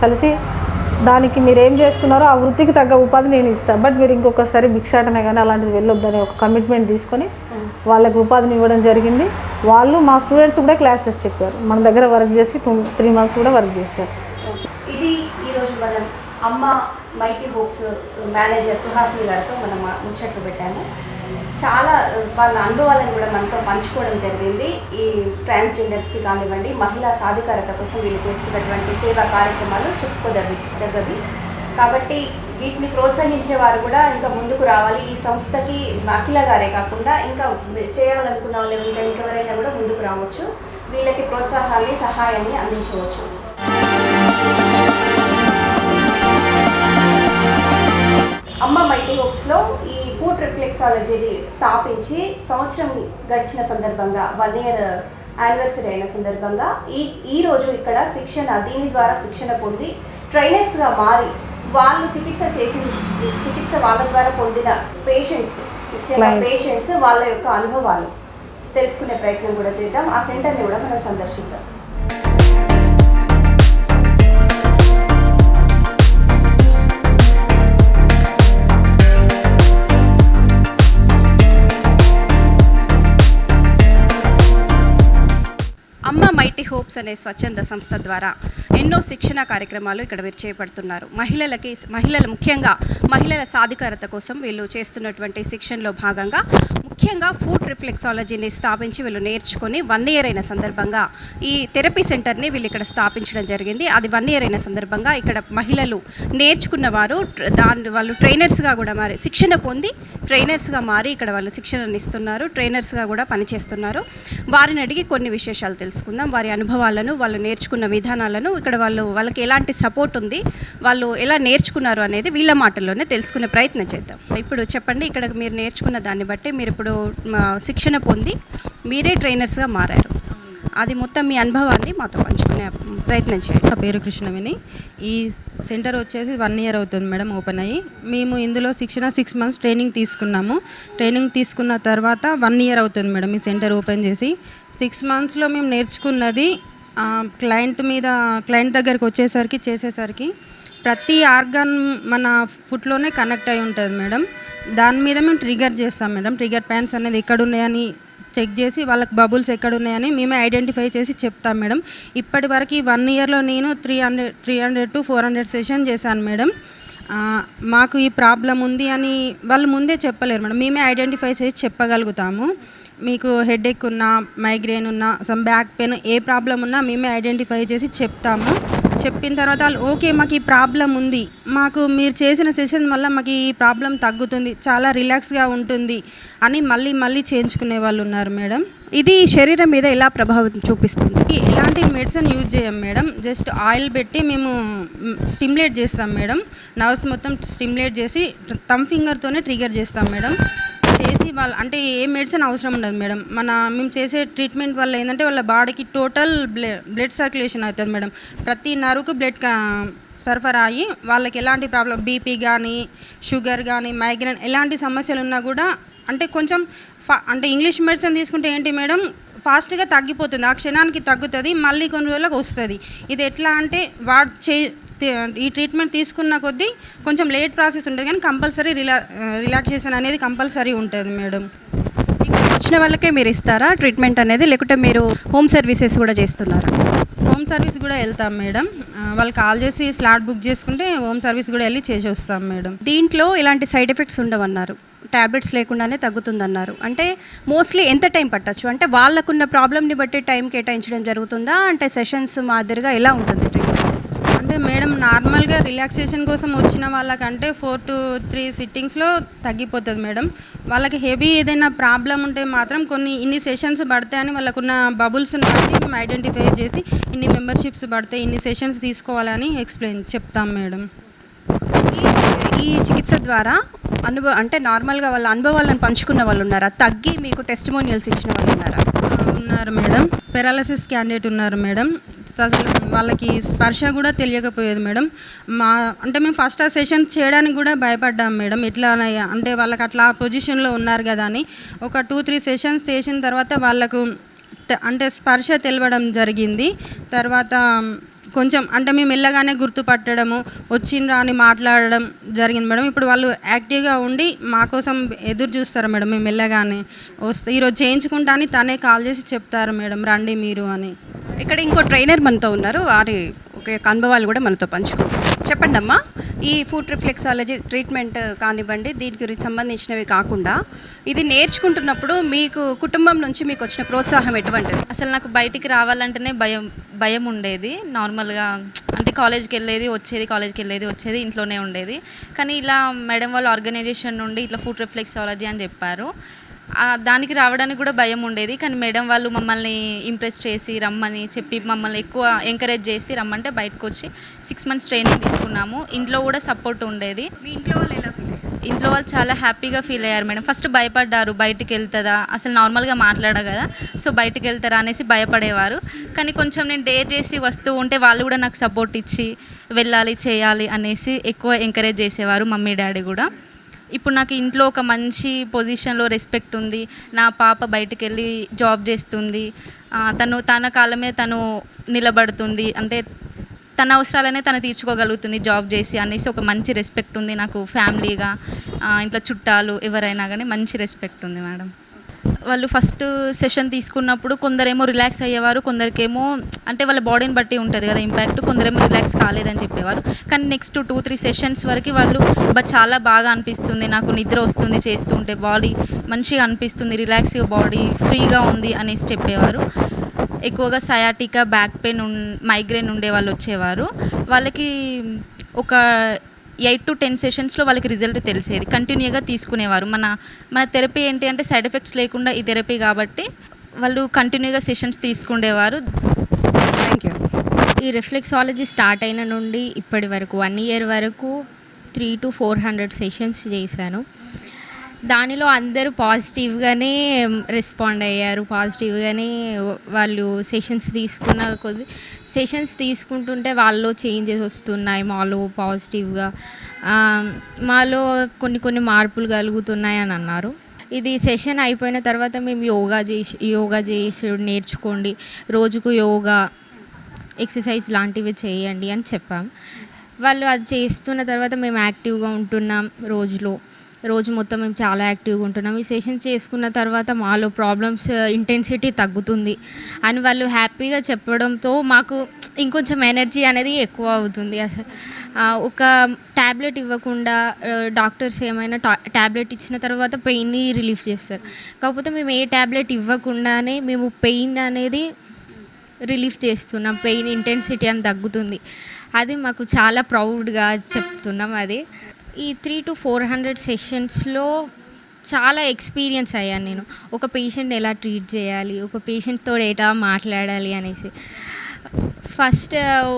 కలిసి దానికి మీరు ఏం చేస్తున్నారో ఆ వృత్తికి తగ్గ ఉపాధి నేను ఇస్తాను, బట్ మీరు ఇంకొకసారి భిక్షాటన కానీ అలాంటిది వెళ్ళొద్దని ఒక కమిట్మెంట్ తీసుకొని వాళ్ళకి ఉపాధిని ఇవ్వడం జరిగింది. వాళ్ళు మా స్టూడెంట్స్ కూడా క్లాసెస్ చెప్పారు, మన దగ్గర వర్క్ చేసి 3 months కూడా వర్క్ చేశారు. ఇది ఈరోజు మనం అమ్మ మైటీ హోప్స్ మేనేజర్ సుహాసిని గారితో మనం ముచ్చట్లు పెట్టాము. చాలా వాళ్ళ అనుభవాలను కూడా మనతో పంచుకోవడం జరిగింది. ఈ ట్రాన్స్జెండర్స్కి కానివ్వండి, మహిళా సాధికారత కోసం వీళ్ళు చేస్తున్నటువంటి సేవా కార్యక్రమాలు చెప్పుకోదగ్గవి. కాబట్టి వీటిని ప్రోత్సహించే వారు కూడా ఇంకా ముందుకు రావాలి. ఈ సంస్థకి అఖిల గారే కాకుండా ఇంకా చేయాలనుకున్న వాళ్ళు ఇంకెవరైనా కూడా ముందుకు రావచ్చు, వీళ్ళకి ప్రోత్సాహాన్ని సహాయాన్ని అందించవచ్చు. అమ్మ మైటీ హోప్స్లో ఈ ఫుడ్ రిఫ్లెక్సాలజీని స్థాపించి సంవత్సరం గడిచిన సందర్భంగా 1 year యానివర్సరీ అయిన సందర్భంగా ఈరోజు ఇక్కడ దీని ద్వారా శిక్షణ పొంది ట్రైనర్స్గా మారి వాళ్ళు చికిత్స వాళ్ళ ద్వారా పొందిన పేషెంట్స్ పేషెంట్స్ వాళ్ళ యొక్క అనుభవాలు తెలుసుకునే ప్రయత్నం కూడా చేద్దాం. ఆ సెంటర్ని కూడా మనం సందర్శిద్దాం. అమ్మ మైటీ హోప్స్ అనే స్వచ్ఛంద సంస్థ ద్వారా ఎన్నో శిక్షణ కార్యక్రమాలు ఇక్కడ వీరు చేపడుతున్నారు. ముఖ్యంగా మహిళల సాధికారత కోసం వీళ్ళు చేస్తున్నటువంటి శిక్షణలో భాగంగా ముఖ్యంగా ఫుడ్ రిఫ్లెక్సాలజీని స్థాపించి వీళ్ళు నేర్చుకొని 1 year అయిన సందర్భంగా ఈ థెరపీ సెంటర్ని వీళ్ళు ఇక్కడ స్థాపించడం జరిగింది. అది 1 year అయిన సందర్భంగా ఇక్కడ మహిళలు నేర్చుకున్న వారు వాళ్ళు ట్రైనర్స్గా కూడా మారి శిక్షణ పొంది ట్రైనర్స్గా మారి ఇక్కడ వాళ్ళు శిక్షణను ఇస్తున్నారు. ట్రైనర్స్గా కూడా పనిచేస్తున్నారు. వారిని అడిగి కొన్ని విశేషాలు తెలుసుకుందాం. వారి అనుభవాలను, వాళ్ళు నేర్చుకున్న విధానాలను, ఇక్కడ వాళ్ళకి ఎలాంటి సపోర్ట్ ఉంది, వాళ్ళు ఎలా నేర్చుకున్నారు అనేది వీళ్ళ మాటల్లోనే తెలుసుకునే ప్రయత్నం చేద్దాం. ఇప్పుడు చెప్పండి, ఇక్కడ మీరు నేర్చుకున్న దాన్ని బట్టి మీరు ఇప్పుడు శిక్షణ పొంది మీరే ట్రైనర్స్గా మారారు. అది మొత్తం మీ అనుభవాన్ని మాతో పంచుకునే ప్రయత్నం చేయండి. నా పేరు కృష్ణవేణి. ఈ సెంటర్ వచ్చేసి 1 year అవుతుంది మేడం ఓపెన్ అయ్యి. మేము ఇందులో శిక్షణ 6 months ట్రైనింగ్ తీసుకున్నాము. ట్రైనింగ్ తీసుకున్న తర్వాత 1 year అవుతుంది మేడం ఈ సెంటర్ ఓపెన్ చేసి. 6 monthsలో మేము నేర్చుకున్నది క్లయింట్ దగ్గరికి చేసేసరికి ప్రతి ఆర్గాన్ మన ఫుట్లోనే కనెక్ట్ అయి ఉంటుంది మేడం. దాని మీద మేము ట్రిగర్ చేస్తాం మేడం. ట్రిగర్ పాయింట్స్ అనేది ఎక్కడున్నాయని చెక్ చేసి వాళ్ళకి బబుల్స్ ఎక్కడున్నాయని మేమే ఐడెంటిఫై చేసి చెప్తాం మేడం. ఇప్పటి వరకు 1 yearలో నేను 300 to 400 సెషన్ చేశాను మేడం. మాకు ఈ ప్రాబ్లం ఉంది అని వాళ్ళు ముందే చెప్పలేరు మేడం. మేమే ఐడెంటిఫై చేసి చెప్పగలుగుతాము. మీకు హెడేక్ ఉన్నా, మైగ్రేన్ ఉన్నా, సమ్ బ్యాక్ పెయిన్, ఏ ప్రాబ్లం ఉన్నా మేమే ఐడెంటిఫై చేసి చెప్తాము. చెప్పిన తర్వాత వాళ్ళు ఓకే మాకు ఈ ప్రాబ్లం ఉంది, మాకు మీరు చేసిన సెషన్ వల్ల మాకు ఈ ప్రాబ్లం తగ్గుతుంది, చాలా రిలాక్స్గా ఉంటుంది అని మళ్ళీ చేయించుకునే వాళ్ళు ఉన్నారు మేడం. ఇది శరీరం మీద ఎలా ప్రభావం చూపిస్తుంది? ఎలాంటి మెడిసిన్ యూజ్ చేయం మేడం. జస్ట్ ఆయిల్ పెట్టి మేము స్టిమ్యులేట్ చేస్తాం మేడం. నర్వ్స్ మొత్తం స్టిమ్యులేట్ చేసి థంబ్ ఫింగర్తోనే ట్రిగర్ చేస్తాం మేడం. చేసి వాళ్ళు అంటే ఏ మెడిసిన్ అవసరం ఉండదు మేడం. మేము చేసే ట్రీట్మెంట్ వల్ల ఏంటంటే వాళ్ళ బాడీకి టోటల్ బ్లడ్ సర్క్యులేషన్ అవుతుంది మేడం. ప్రతి నరువుకు బ్లడ్ సరఫరా అయ్యి వాళ్ళకి ఎలాంటి ప్రాబ్లం, బీపీ కానీ, షుగర్ కానీ, మైగ్రేన్ ఎలాంటి సమస్యలు ఉన్నా కూడా అంటే కొంచెం అంటే ఇంగ్లీష్ మెడిసిన్ తీసుకుంటే ఏంటి మేడం, ఫాస్ట్గా తగ్గిపోతుంది, ఆ క్షణానికి తగ్గుతుంది, మళ్ళీ కొన్ని రోజులకు వస్తుంది. ఇది ఎట్లా అంటే ఈ ట్రీట్మెంట్ తీసుకున్న కొద్దీ కొంచెం లేట్ ప్రాసెస్ ఉంటుంది, కానీ కంపల్సరీ రిలాక్సేషన్ అనేది కంపల్సరీ ఉంటుంది మేడం. ఇక్కడ వచ్చిన వాళ్ళకే మీరు ఇస్తారా ట్రీట్మెంట్ అనేది, లేకుంటే మీరు హోమ్ సర్వీసెస్ కూడా చేస్తున్నారా? హోమ్ సర్వీస్ కూడా వెళ్తాం మేడం. వాళ్ళు కాల్ చేసి స్లాట్ బుక్ చేసుకుంటే హోమ్ సర్వీస్ కూడా వెళ్ళి చేసి వస్తాం మేడం. దీంట్లో ఇలాంటి సైడ్ ఎఫెక్ట్స్ ఉండవన్నారు, ట్యాబ్లెట్స్ లేకుండానే తగ్గుతుందన్నారు. అంటే మోస్ట్లీ ఎంత టైం పట్టచ్చు? అంటే వాళ్ళకున్న ప్రాబ్లమ్ని బట్టి టైం కేటాయించడం జరుగుతుందా, అంటే సెషన్స్ మాదిరిగా ఎలా ఉంటుంది ట్రీట్మెంట్? అంటే మేడం నార్మల్గా రిలాక్సేషన్ కోసం వచ్చిన వాళ్ళకంటే 4 to 3 సిట్టింగ్స్లో తగ్గిపోతుంది మేడం. వాళ్ళకి హెవీ ఏదైనా ప్రాబ్లం ఉంటే మాత్రం ఇన్ని సెషన్స్ పడతాయని వాళ్ళకున్న బబుల్స్ని బట్టి మేము ఐడెంటిఫై చేసి ఇన్ని మెంబర్షిప్స్ పడతాయి, ఇన్ని సెషన్స్ తీసుకోవాలని చెప్తాం మేడం. ఈ చికిత్స ద్వారా అంటే నార్మల్గా వాళ్ళ అనుభవాలను పంచుకున్న వాళ్ళు ఉన్నారా? తగ్గి మీకు టెస్టిమోనియల్స్ ఇచ్చిన వాళ్ళు ఉన్నారా? ఉన్నారు మేడం. పెరాలసిస్ క్యాండిడేట్ ఉన్నారు మేడం. అసలు వాళ్ళకి స్పర్శ కూడా తెలియకపోయేది మేడం. అంటే మేము ఫస్ట్ ఆ సెషన్ చేయడానికి కూడా భయపడ్డాం మేడం. ఎట్లా అంటే వాళ్ళకి అట్లా పొజిషన్లో ఉన్నారు కదా అని. ఒక 2-3 సెషన్స్ చేసిన తర్వాత వాళ్ళకు అంటే స్పర్శ తెలవడం జరిగింది. తర్వాత కొంచెం అంటే మేము మెల్లగానే గుర్తుపట్టడము, వచ్చిండ్రా అని మాట్లాడడం జరిగింది మేడం. ఇప్పుడు వాళ్ళు యాక్టివ్గా ఉండి మా కోసం ఎదురు చూస్తారు మేడం. మేము మెల్లగానే ఈరోజు చేయించుకుంటా అని తనే కాల్ చేసి చెప్తారు మేడం, రండి మీరు అని. ఇక్కడ ఇంకో ట్రైనర్ మనతో ఉన్నారు, వారి ఒక అనుభవాలు కూడా మనతో పంచుకుంటారు. చెప్పండి అమ్మా, ఈ ఫుడ్ రిఫ్లెక్సాలజీ ట్రీట్మెంట్ కానివ్వండి, దీని గురించి సంబంధించినవి కాకుండా ఇది నేర్చుకుంటున్నప్పుడు మీకు కుటుంబం నుంచి మీకు వచ్చిన ప్రోత్సాహం ఎటువంటిది? అసలు నాకు బయటికి రావాలంటేనే భయం ఉండేది. నార్మల్గా అంటే కాలేజ్కి వెళ్ళేది వచ్చేది ఇంట్లోనే ఉండేది. కానీ ఇలా మేడం వాళ్ళ ఆర్గనైజేషన్ నుండి ఇట్లా ఫుడ్ రిఫ్లెక్సాలజీ అని చెప్పారు. దానికి రావడానికి కూడా భయం ఉండేది. కానీ మేడం వాళ్ళు మమ్మల్ని ఇంప్రెస్ చేసి రమ్మని చెప్పి మమ్మల్ని ఎక్కువ ఎంకరేజ్ చేసి రమ్మంటే బయటకు వచ్చి 6 months ట్రైనింగ్ తీసుకున్నాము. ఇంట్లో కూడా సపోర్ట్ ఉండేది. మీ ఇంట్లో వాళ్ళు ఎలా? ఇంట్లో వాళ్ళు చాలా హ్యాపీగా ఫీల్ అయ్యారు మేడం. ఫస్ట్ భయపడ్డారు, బయటికి వెళ్తుందా, అసలు నార్మల్గా మాట్లాడా కదా, సో బయటికి వెళ్తారా అనేసి భయపడేవారు. కానీ కొంచెం నేను డేర్ చేసి వస్తూ ఉంటే వాళ్ళు కూడా నాకు సపోర్ట్ ఇచ్చి వెళ్ళాలి, చేయాలి అనేసి ఎక్కువ ఎంకరేజ్ చేసేవారు, మమ్మీ డాడీ కూడా. ఇప్పుడు నాకు ఇంట్లో ఒక మంచి పొజిషన్లో రెస్పెక్ట్ ఉంది, నా పాప బయటికి వెళ్ళి జాబ్ చేస్తుంది, తన కాళ్ళ మీద తను నిలబడుతుంది, అంటే తన అవసరాలనే తను తీర్చుకోగలుగుతుంది జాబ్ చేసి అనేసి ఒక మంచి రెస్పెక్ట్ ఉంది నాకు. ఫ్యామిలీగా ఇంట్లో చుట్టాలు ఎవరైనా కానీ మంచి రెస్పెక్ట్ ఉంది మేడం. వాళ్ళు ఫస్ట్ సెషన్ తీసుకున్నప్పుడు కొందరేమో రిలాక్స్ అయ్యేవారు, కొందరికేమో అంటే వాళ్ళ బాడీని బట్టి ఉంటుంది కదా ఇంపాక్ట్, కొందరేమో రిలాక్స్ కాలేదని చెప్పేవారు. కానీ నెక్స్ట్ 2-3 సెషన్స్ వరకు వాళ్ళు చాలా బాగా అనిపిస్తుంది, నాకు నిద్ర వస్తుంది చేస్తూ ఉంటే, బాడీ మంచిగా అనిపిస్తుంది, రిలాక్స్గా బాడీ ఫ్రీగా ఉంది అనేసి చెప్పేవారు. ఎక్కువగా సయాటికా, బ్యాక్ పెయిన్, మైగ్రేన్ ఉండే వాళ్ళు వచ్చేవారు. వాళ్ళకి ఒక 8 to 10 సెషన్స్లో వాళ్ళకి రిజల్ట్ తెలిసేది, కంటిన్యూగా తీసుకునేవారు. మన థెరపీ ఏంటి అంటే సైడ్ ఎఫెక్ట్స్ లేకుండా ఈ థెరపీ కాబట్టి వాళ్ళు కంటిన్యూగా సెషన్స్ తీసుకునేవారు. Thank you. ఈ రిఫ్లెక్సాలజీ స్టార్ట్ అయిన నుండి ఇప్పటి వరకు 1 year వరకు 300 to 400 సెషన్స్ చేశాను. దానిలో అందరూ పాజిటివ్గానే రెస్పాండ్ అయ్యారు, పాజిటివ్గానే వాళ్ళు సెషన్స్ తీసుకుంటుంటే వాళ్ళలో చేంజెస్ వస్తున్నాయి, మాలో పాజిటివ్గా మాలో కొన్ని మార్పులు కలుగుతున్నాయి అని అన్నారు. ఇది సెషన్ అయిపోయిన తర్వాత మేము యోగా చేసి నేర్చుకోండి, రోజుకు యోగా ఎక్సర్సైజ్ లాంటివి చేయండి అని చెప్పాం. వాళ్ళు అది చేస్తున్న తర్వాత మేము యాక్టివ్గా ఉంటున్నాం, రోజు మొత్తం మేము చాలా యాక్టివ్గా ఉంటున్నాం. ఈ సెషన్ చేసుకున్న తర్వాత మాలో ప్రాబ్లమ్స్ ఇంటెన్సిటీ తగ్గుతుంది అని వాళ్ళు హ్యాపీగా చెప్పడంతో మాకు ఇంకొంచెం ఎనర్జీ అనేది ఎక్కువ అవుతుంది. ఒక ట్యాబ్లెట్ ఇవ్వకుండా డాక్టర్స్ ఏమైనా ట్యాబ్లెట్ ఇచ్చిన తర్వాత పెయిన్ని రిలీఫ్ చేస్తారు, కాకపోతే మేము ఏ ట్యాబ్లెట్ ఇవ్వకుండానే మేము పెయిన్ అనేది రిలీఫ్ చేస్తున్నాం, పెయిన్ ఇంటెన్సిటీ అని తగ్గుతుంది. అది మాకు చాలా ప్రౌడ్గా చెప్తున్నాం. అది ఈ 300 to 400 సెషన్స్లో చాలా ఎక్స్పీరియన్స్ అయ్యాను నేను. ఒక పేషెంట్ని ఎలా ట్రీట్ చేయాలి, ఒక పేషెంట్తో ఎలా మాట్లాడాలి అనేసి. ఫస్ట్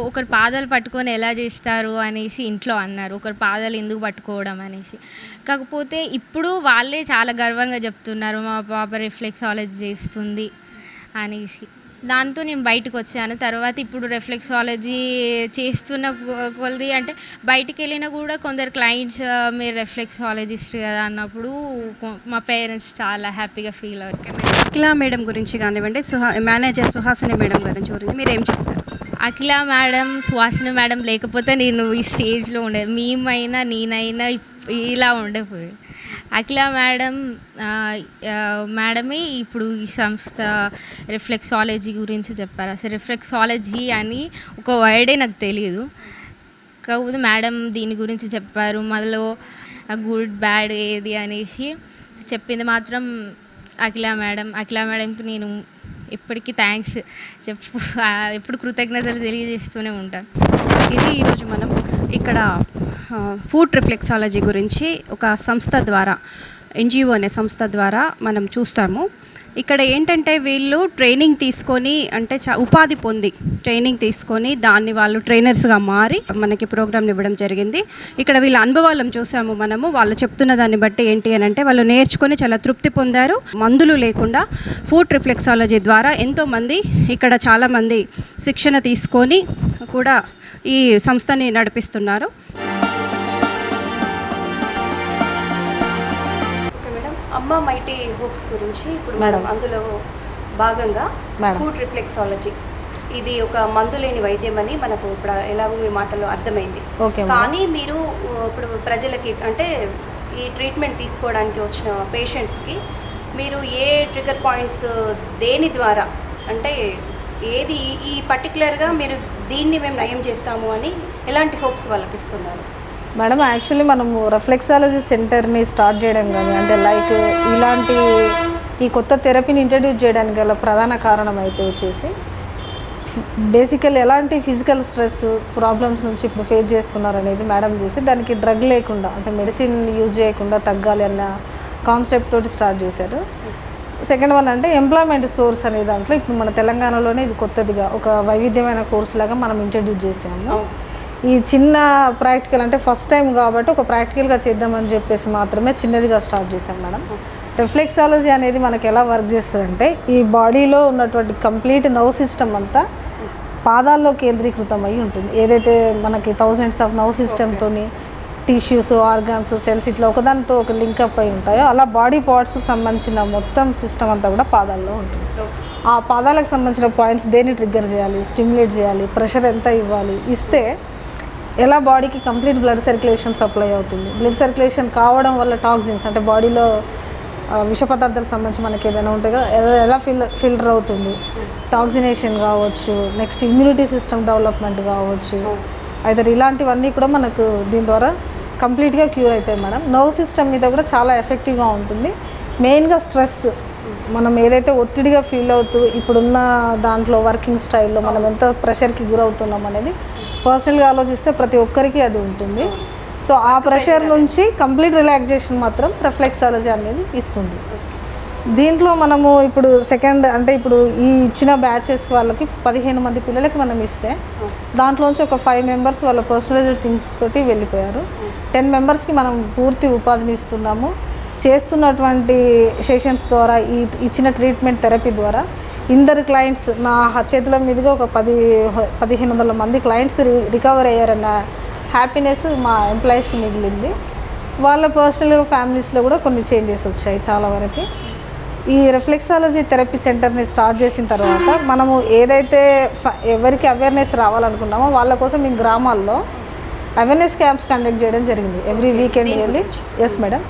ఒకరి పాదాలు పట్టుకొని ఎలా చేస్తారు అనేసి ఇంట్లో అన్నారు, ఒకరి పాదాలు ఎందుకు పట్టుకోవడం అనేసి. కాకపోతే ఇప్పుడు వాళ్ళే చాలా గర్వంగా చెప్తున్నారు మా పాప రిఫ్లెక్సాలజీ చేస్తుంది అనేసి. దాంతో నేను బయటకు వచ్చాను. తర్వాత ఇప్పుడు రిఫ్లెక్సాలజీ చేస్తున్న కొలది అంటే బయటికి వెళ్ళినా కూడా కొందరు క్లయింట్స్ మీరు రిఫ్లెక్సాలజిస్ట్ కదా అన్నప్పుడు మా పేరెంట్స్ చాలా హ్యాపీగా ఫీల్ అవుతారు. అఖిల మేడం గురించి కానివ్వండి, మేనేజర్ సుహాసిని మేడం గురించి మీరు ఏం చెప్తారు? అఖిల మేడం, సుహాసిని మేడం లేకపోతే నేను ఈ స్టేజ్లో ఉండే, మేమైనా నేనైనా ఇలా ఉండేపోయాను. అఖిల మేడమే ఇప్పుడు ఈ సంస్థ రిఫ్లెక్సాలజీ గురించి చెప్పారు. అసలు రిఫ్లెక్సాలజీ అని ఒక వర్డే నాకు తెలియదు, కాకపోతే మేడం దీని గురించి చెప్పారు. మనలో గుడ్ బ్యాడ్ ఏది అనేసి చెప్పింది మాత్రం అఖిల మేడంకి నేను ఎప్పటికీ థ్యాంక్స్ ఎప్పుడు కృతజ్ఞతలు తెలియజేస్తూనే ఉంటాను. ఇది ఈరోజు మనం ఇక్కడ ఫుడ్ రిఫ్లెక్సాలజీ గురించి ఒక సంస్థ ద్వారా, NGO అనే సంస్థ ద్వారా మనం చూస్తాము. ఇక్కడ ఏంటంటే వీళ్ళు ట్రైనింగ్ తీసుకొని అంటే ఉపాధి పొంది ట్రైనింగ్ తీసుకొని దాన్ని వాళ్ళు ట్రైనర్స్గా మారి మనకి ప్రోగ్రామ్ ఇవ్వడం జరిగింది. ఇక్కడ వీళ్ళ అనుభవాలను చూసాము మనము. వాళ్ళు చెప్తున్న దాన్ని బట్టి ఏంటి అని అంటే వాళ్ళు నేర్చుకొని చాలా తృప్తి పొందారు. మందులు లేకుండా ఫుడ్ రిఫ్లెక్సాలజీ ద్వారా ఎంతోమంది ఇక్కడ చాలామంది శిక్షణ తీసుకొని కూడా ఈ సంస్థని నడిపిస్తున్నారు. అమ్మ మైటీ హోప్స్ గురించి ఇప్పుడు మేడం అందులో భాగంగా మేడం ఫుడ్ రిఫ్లెక్సాలజీ ఇది ఒక మందు లేని వైద్యం అని మనకు ఇప్పుడు ఎలాగో మీ మాటల్లో అర్థమైంది. కానీ మీరు ఇప్పుడు ప్రజలకి అంటే ఈ ట్రీట్మెంట్ తీసుకోవడానికి వచ్చిన పేషెంట్స్కి మీరు ఏ ట్రిగర్ పాయింట్స్ దేని ద్వారా అంటే ఏది ఈ పర్టికులర్గా మీరు దీన్ని మేము నయం చేస్తాము అని ఎలాంటి హోప్స్ వాళ్ళకి ఇస్తున్నారు? మేడం యాక్చువల్లీ మనము రిఫ్లెక్సాలజీ సెంటర్ని స్టార్ట్ చేయడం కానీ అంటే లైక్ ఇలాంటి ఈ కొత్త థెరపీని ఇంట్రడ్యూస్ చేయడానికి గల ప్రధాన కారణం అయితే వచ్చేసి బేసికల్ ఎలాంటి ఫిజికల్ స్ట్రెస్ ప్రాబ్లమ్స్ నుంచి ఇప్పుడు ఫేస్ చేస్తున్నారు అనేది మేడం చూసి దానికి డ్రగ్ లేకుండా అంటే మెడిసిన్ యూజ్ చేయకుండా తగ్గాలి అన్న కాన్సెప్ట్ తోటి స్టార్ట్ చేశారు. సెకండ్ వన్ అంటే ఎంప్లాయ్మెంట్ సోర్స్ అనే దాంట్లో ఇప్పుడు మన తెలంగాణలోనే ఇది కొత్తదిగా ఒక వైవిధ్యమైన కోర్స్ లాగా మనం ఇంట్రడ్యూస్ చేసాము. ఈ చిన్న ప్రాక్టికల్ అంటే ఫస్ట్ టైం కాబట్టి ఒక ప్రాక్టికల్గా చేద్దామని చెప్పేసి మాత్రమే చిన్నదిగా స్టార్ట్ చేసాం మేడం. రిఫ్లెక్సాలజీ అనేది మనకి ఎలా వర్క్ చేస్తుందంటే ఈ బాడీలో ఉన్నటువంటి కంప్లీట్ నర్వ్ సిస్టమ్ అంతా పాదాల్లో కేంద్రీకృతం అయి ఉంటుంది. ఏదైతే మనకి థౌజండ్స్ ఆఫ్ నర్వ్ సిస్టమ్తో టిష్యూస్, ఆర్గాన్స్, సెల్స్ ఇట్లా ఒకదానితో ఒక లింకప్ అయి ఉంటాయో అలా బాడీ పార్ట్స్కి సంబంధించిన మొత్తం సిస్టమ్ అంతా కూడా పాదాల్లో ఉంటుంది. ఆ పాదాలకు సంబంధించిన పాయింట్స్ దేన్ని ట్రిగ్గర్ చేయాలి, స్టిమ్యులేట్ చేయాలి, ప్రెషర్ ఎంత ఇవ్వాలి, ఇస్తే ఎలా బాడీకి కంప్లీట్ బ్లడ్ సర్క్యులేషన్ సప్లై అవుతుంది. బ్లడ్ సర్క్యులేషన్ కావడం వల్ల టాక్సిన్స్ అంటే బాడీలో విష పదార్థాలకు సంబంధించి మనకి ఏదైనా ఉంటుంది కదా, ఎలా ఫిల్టర్ అవుతుంది, టాక్సినేషన్ కావచ్చు, నెక్స్ట్ ఇమ్యూనిటీ సిస్టమ్ డెవలప్మెంట్ కావచ్చు, అయితే ఇలాంటివన్నీ కూడా మనకు దీని ద్వారా కంప్లీట్గా క్యూర్ అవుతాయి మేడం. నర్వ్ సిస్టమ్ మీద కూడా చాలా ఎఫెక్టివ్గా ఉంటుంది. మెయిన్గా స్ట్రెస్, మనం ఏదైతే ఒత్తిడిగా ఫీల్ అవుతూ ఇప్పుడున్న దాంట్లో వర్కింగ్ స్టైల్లో మనం ఎంత ప్రెషర్కి గురవుతున్నాం అనేది పర్సనల్గా ఆలోచిస్తే ప్రతి ఒక్కరికి అది ఉంటుంది. సో ఆ ప్రెషర్ నుంచి కంప్లీట్ రిలాక్సేషన్ మాత్రం రిఫ్లెక్సాలజీ అనేది ఇస్తుంది. దీంట్లో మనము ఇప్పుడు సెకండ్ అంటే ఇప్పుడు ఈ ఇచ్చిన బ్యాచెస్ వాళ్ళకి 15 మంది పిల్లలకి మనం ఇస్తే దాంట్లోంచి ఒక 5 మెంబర్స్ వాళ్ళ పర్సనలైజ్డ్ థింగ్స్ తోటి వెళ్ళిపోయారు. 10 మెంబర్స్కి మనం పూర్తి ఉపాధిని ఇస్తున్నాము. చేస్తున్నటువంటి సెషన్స్ ద్వారా ఈ ఇచ్చిన ట్రీట్మెంట్ థెరపీ ద్వారా ఇందరు క్లయింట్స్ నా చేతుల మీదుగా ఒక 1500 మంది క్లయింట్స్ రికవర్ అయ్యారన్న హ్యాపీనెస్ మా ఎంప్లాయీస్కి మిగిలింది. వాళ్ళ పర్సనల్ ఫ్యామిలీస్లో కూడా కొన్ని చేంజెస్ వచ్చాయి చాలా వరకు. ఈ రిఫ్లెక్సాలజీ థెరపీ సెంటర్ని స్టార్ట్ చేసిన తర్వాత మనము ఏదైతే ఎవరికి అవేర్నెస్ రావాలనుకున్నామో వాళ్ళ కోసం ఈ గ్రామాల్లో అవేర్నెస్ క్యాంప్స్ కండక్ట్ చేయడం జరిగింది. ఎవ్రీ వీకెండ్ వెళ్ళి. Yes madam.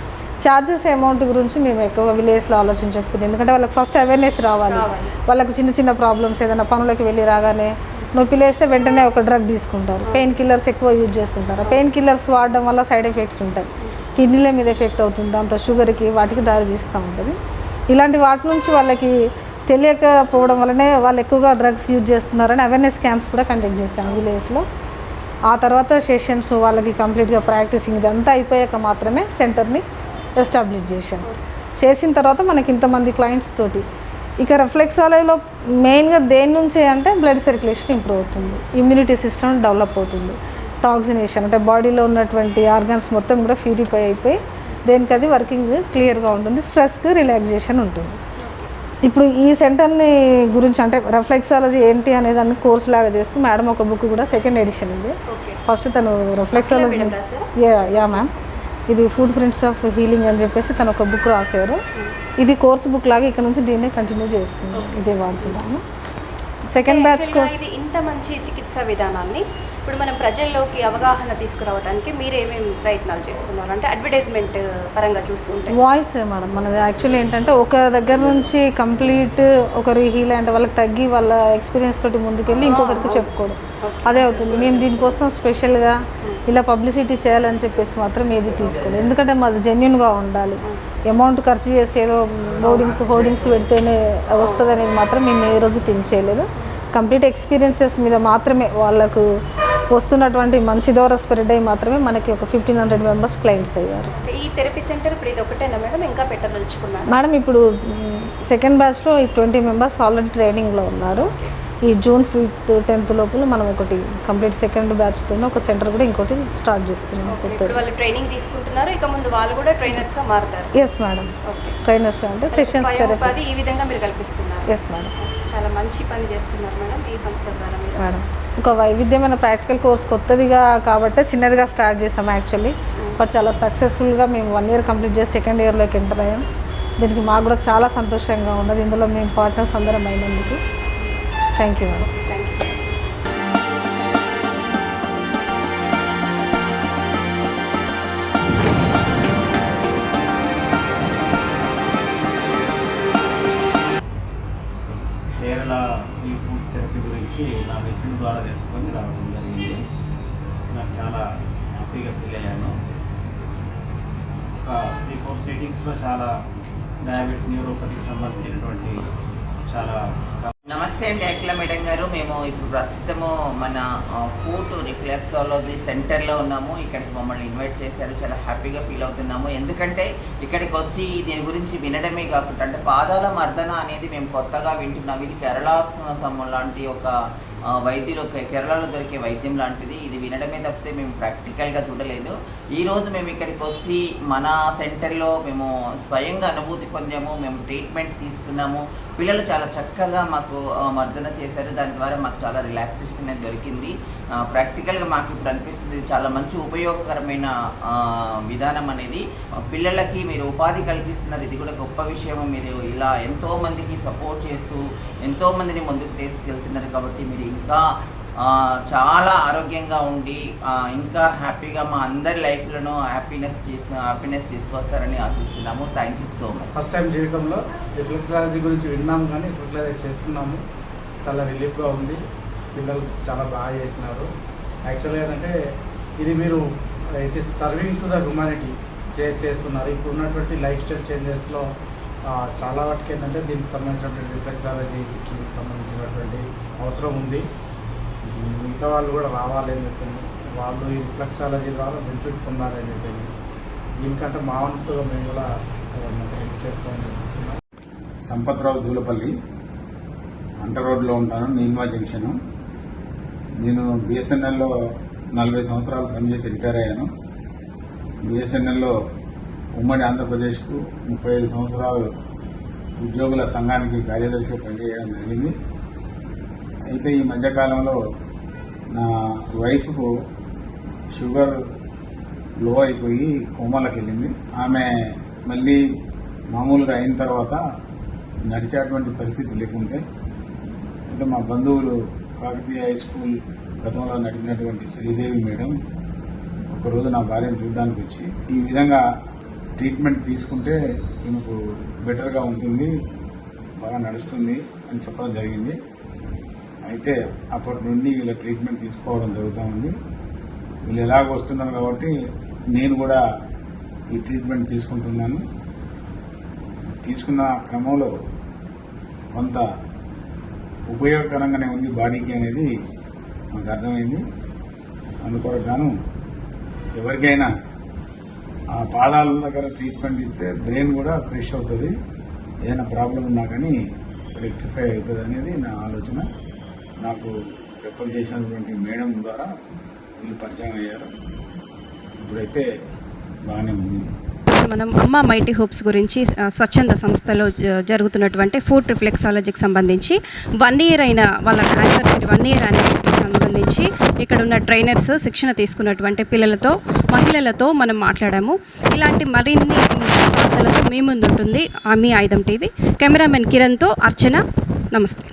ఛార్జెస్ అమౌంట్ గురించి మేము ఎక్కువ విలేజ్లో ఆలోచించకపోయింది. ఎందుకంటే వాళ్ళకి ఫస్ట్ అవేర్నెస్ రావాలి. వాళ్ళకి చిన్న చిన్న ప్రాబ్లమ్స్ ఏదైనా పనులకి వెళ్ళి రాగానే నొప్పి లేస్తే వెంటనే ఒక డ్రగ్ తీసుకుంటారు. పెయిన్ కిల్లర్స్ ఎక్కువ యూజ్ చేస్తుంటారు. పెయిన్ కిల్లర్స్ వాడడం వల్ల సైడ్ ఎఫెక్ట్స్ ఉంటాయి. కిడ్నీల మీద ఎఫెక్ట్ అవుతుంది, దాంతో షుగర్కి వాటికి దారి తీస్తూ ఉంటుంది. ఇలాంటి వాటి నుంచి వాళ్ళకి తెలియకపోవడం వల్లనే వాళ్ళు ఎక్కువగా డ్రగ్స్ యూజ్ చేస్తున్నారని అవేర్నెస్ క్యాంప్స్ కూడా కండక్ట్ చేశాను విలేజ్లో. ఆ తర్వాత సెషన్స్ వాళ్ళకి కంప్లీట్గా ప్రాక్టీసింగ్ ఇదంతా అయిపోయాక మాత్రమే సెంటర్ని ఎస్టాబ్లిష్ చేసిన తర్వాత మనకి ఇంతమంది క్లయింట్స్ తోటి ఇక రిఫ్లెక్సాలజీలో మెయిన్గా దేని నుంచి అంటే బ్లడ్ సర్క్యులేషన్ ఇంప్రూవ్ అవుతుంది, ఇమ్యూనిటీ సిస్టమ్ డెవలప్ అవుతుంది, టాక్సినేషన్ అంటే బాడీలో ఉన్నటువంటి ఆర్గాన్స్ మొత్తం కూడా ప్యూరిఫై అయిపోయి దేనికి అది వర్కింగ్ క్లియర్గా ఉంటుంది, స్ట్రెస్కి రిలాక్సేషన్ ఉంటుంది. ఇప్పుడు ఈ సెంటర్ని గురించి అంటే రిఫ్లెక్సాలజీ ఏంటి అనే దాన్ని కోర్స్ లాగా చేస్తూ మేడం ఒక బుక్ కూడా సెకండ్ ఎడిషన్ ఉంది. ఫస్ట్ తను రిఫ్లెక్సాలజీ యా మ్యామ్, ఇది ఫుడ్ ప్రింట్స్ ఆఫ్ హీలింగ్ అని చెప్పేసి తను ఒక బుక్ రాశారు. ఇది కోర్స్ బుక్ లాగా ఇక్కడ నుంచి దీన్నే కంటిన్యూ చేస్తున్నాను, ఇదే వాడుతున్నాను. Second batch course. ఇది ఇంత మంచి చికిత్సా విధానాన్ని ఇప్పుడు మనం ప్రజల్లోకి అవగాహన తీసుకురావడానికి మీరు ఏమేమి ప్రయత్నాలు చేస్తున్నారు? అంటే అడ్వర్టైజ్మెంట్ పరంగా చూసుకుంటే వాయిస్ మేడం మనది యాక్చువల్లీ ఏంటంటే ఒక దగ్గర నుంచి కంప్లీట్ ఒకరి హీల్ అంటే వాళ్ళకి తగ్గి వాళ్ళ ఎక్స్పీరియన్స్ తోటి ముందుకెళ్ళి ఇంకొకరికి చెప్పుకోవడం అదే అవుతుంది. మేము దీనికోసం స్పెషల్గా ఇలా పబ్లిసిటీ చేయాలని చెప్పేసి మాత్రం ఏది తీసుకోలేదు. ఎందుకంటే మాది జెన్యున్గా ఉండాలి. అమౌంట్ ఖర్చు చేసి ఏదో హోర్డింగ్స్ పెడితేనే వస్తుంది అనేది మాత్రం మేము ఏ రోజు థింక్ చేయలేదు. కంప్లీట్ ఎక్స్పీరియన్సెస్ మీద మాత్రమే వాళ్ళకు వస్తున్నటువంటి మంచి ద్వారా స్ప్రెడ్ అయ్యి మాత్రమే మనకి ఒక 1500 మెంబర్స్ క్లయింట్స్ అయ్యారు. ఈ థెరపీ సెంటర్ ఇప్పుడు ఇది ఒకటేనా మేడం, ఇంకా పెట్టదలుచుకున్నారు? మేడం ఇప్పుడు సెకండ్ బ్యాచ్లో ఈ 20 మెంబర్స్ ఆల్రెడీ ట్రైనింగ్లో ఉన్నారు. ఈ జూన్ 5th 10th లోపల మనం ఒకటి కంప్లీట్ సెకండ్ బ్యాచ్తో ఒక సెంటర్ కూడా ఇంకోటి స్టార్ట్ చేస్తున్నాం. ఇప్పుడు వాళ్ళు ట్రైనింగ్ తీసుకుంటున్నారు, ఇక ముందు వాళ్ళు కూడా ట్రైనర్స్గా మారుతారు? Yes madam. ట్రైనర్స్ అంటే సెషన్స్ థెరపీ ఈ విధంగా మీరు కల్పిస్తున్నారు? Yes madam. చాలా మంచి పని చేస్తున్నారు మేడం ఈ సంస్థ ద్వారా. మేడం ఒక వైవిధ్యమైన ప్రాక్టికల్ కోర్స్ కొత్తదిగా కాబట్టి చిన్నదిగా స్టార్ట్ చేసాం యాక్చువల్లీ. బట్ చాలా సక్సెస్ఫుల్గా మేము 1 year కంప్లీట్ చేసి సెకండ్ ఇయర్లోకి ఎంటర్ అయ్యాం. దీనికి మాకు కూడా చాలా సంతోషంగా ఉన్నది. ఇందులో మేము పార్ట్నర్స్ అందరం అయినందుకు థ్యాంక్ యూ మేడం. కేరళ ఈ ఫుడ్ థెరపీ గురించి నా మిత్రుల ద్వారా తెలుసుకొని రావడం జరిగింది. నాకు చాలా హ్యాపీగా ఫీల్ అయ్యాను. ఒక 3-4 సిట్టింగ్స్లో చాలా డయాబెటిక్ న్యూరోపతికి సంబంధించినటువంటి చాలా. నమస్తే అండి అఖిల మేడం గారు. మేము ఇప్పుడు ప్రస్తుతము మన ఫుడ్ రిఫ్లెక్సాలజీ సెంటర్లో ఉన్నాము. ఇక్కడికి మమ్మల్ని ఇన్వైట్ చేశారు. చాలా హ్యాపీగా ఫీల్ అవుతున్నాము. ఎందుకంటే ఇక్కడికి వచ్చి దీని గురించి వినడమే కాకుండా అంటే పాదాల మర్దన అనేది మేము కొత్తగా వింటున్నాం. ఇది కేరళ లాంటి ఒక వైద్యులు కేరళలో దొరికే వైద్యం లాంటిది. ఇది వినడమే తప్పితే మేము ప్రాక్టికల్గా చూడలేదు. ఈరోజు మేము ఇక్కడికి వచ్చి మన సెంటర్లో మేము స్వయంగా అనుభూతి పొందాము. మేము ట్రీట్మెంట్ తీసుకున్నాము. పిల్లలు చాలా చక్కగా మాకు మర్దన చేశారు. దాని ద్వారా మాకు చాలా రిలాక్సేషన్ అనేది దొరికింది. ప్రాక్టికల్గా మాకు ఇప్పుడు అనిపిస్తుంది చాలా మంచి ఉపయోగకరమైన విధానం అనేది. పిల్లలకి మీరు ఉపాధి కల్పిస్తున్నారు, ఇది కూడా గొప్ప విషయం. మీరు ఇలా ఎంతో మందికి సపోర్ట్ చేస్తూ ఎంతో మందిని ముందుకు తీసుకెళ్తున్నారు కాబట్టి మీరు ఇంకా చాలా ఆరోగ్యంగా ఉండి ఇంకా హ్యాపీగా మా అందరి లైఫ్లను హ్యాపీనెస్ తీసుకొస్తారని ఆశిస్తున్నాము. Thank you so much. First time జీవితంలో రిఫ్లెక్సాలజీ గురించి విన్నాము, కానీ రిఫ్లెక్సాలజీ చేసుకున్నాము. చాలా రిలీఫ్గా ఉంది. పిల్లలు చాలా బాగా చేసినారు. యాక్చువల్గా ఏంటంటే ఇది మీరు it is serving to the humanity చేస్తున్నారు. ఇప్పుడు ఉన్నటువంటి లైఫ్ స్టైల్ చేంజెస్లో చాలా వాటికి ఏంటంటే దీనికి సంబంధించినటువంటి రిఫ్లెక్సాలజీకి సంబంధించినటువంటి అవసరం ఉంది. మిగతా వాళ్ళు కూడా రావాలి అని చెప్పింది. వాళ్ళు ఈ రిఫ్లెక్సాలజీ ద్వారా బెనిఫిట్ పొందాలి అని చెప్పింది. దీనికంటే మా వంతుగా మేము కూడా హెల్ప్ చేస్తామని చెప్తున్నాం. సంపత్రావు దూలపల్లి అంట రోడ్లో ఉంటాను, నీన్మా జంక్షను. నేను బిఎస్ఎన్ఎల్లో 40 సంవత్సరాలు పనిచేసి రిటైర్ అయ్యాను. బిఎస్ఎన్ఎల్లో ఉమ్మడి ఆంధ్రప్రదేశ్కు 35 సంవత్సరాలు ఉద్యోగుల సంఘానికి కార్యదర్శిగా పనిచేయడం జరిగింది. అయితే ఈ మధ్యకాలంలో నా వైఫ్కు షుగర్ లో అయిపోయి కోమాలకు వెళ్ళింది. ఆమె మళ్ళీ మామూలుగా అయిన తర్వాత నడిచేటువంటి పరిస్థితి లేకుంటే అంటే మా బంధువులు కాకతీయ హై స్కూల్ గతంలో నడిపినటువంటి శ్రీదేవి మేడం ఒకరోజు నా భార్యను చూడడానికి వచ్చి ఈ విధంగా ట్రీట్మెంట్ తీసుకుంటే ఈమెకు బెటర్గా ఉంటుంది, బాగా నడుస్తుంది అని చెప్పడం జరిగింది. అయితే అప్పటి నుండి వీళ్ళ ట్రీట్మెంట్ తీసుకోవడం జరుగుతూ ఉంది. వీళ్ళు ఎలాగ వస్తున్నారు కాబట్టి నేను కూడా ఈ ట్రీట్మెంట్ తీసుకుంటున్నాను. తీసుకున్న క్రమంలో కొంత ఉపయోగకరంగానే ఉంది బాడీకి అనేది మాకు అర్థమైంది. అందుకొరకు గాను ఎవరికైనా ఆ పాదాల దగ్గర ట్రీట్మెంట్ ఇస్తే బ్రెయిన్ కూడా ఫ్రెష్ అవుతుంది, ఏదైనా ప్రాబ్లం ఉన్నా కానీ రెక్టిఫై అవుతుంది అనేది నా ఆలోచన. నాకు రెఫర్ చేసినటువంటి మేడం ద్వారా వీళ్ళు పరిచయం అయ్యారు. ఇప్పుడైతే బాగానే ఉంది. మనం అమ్మ మైటీ హోప్స్ గురించి స్వచ్ఛంద సంస్థలో జరుగుతున్నటువంటి ఫుడ్ రిఫ్లెక్సాలజీకి సంబంధించి 1 year అయిన వాళ్ళ యానివర్సరీ 1 year యానివర్సరీకి సంబంధించి ఇక్కడ ఉన్న ట్రైనర్స్ శిక్షణ తీసుకున్నటువంటి పిల్లలతో మహిళలతో మనం మాట్లాడాము. ఇలాంటి మరిన్ని వార్తలతో మీ ముందు ఉంటుంది మీ ఆయుధం టీవీ. కెమెరామెన్ కిరణ్తో అర్చన. నమస్తే.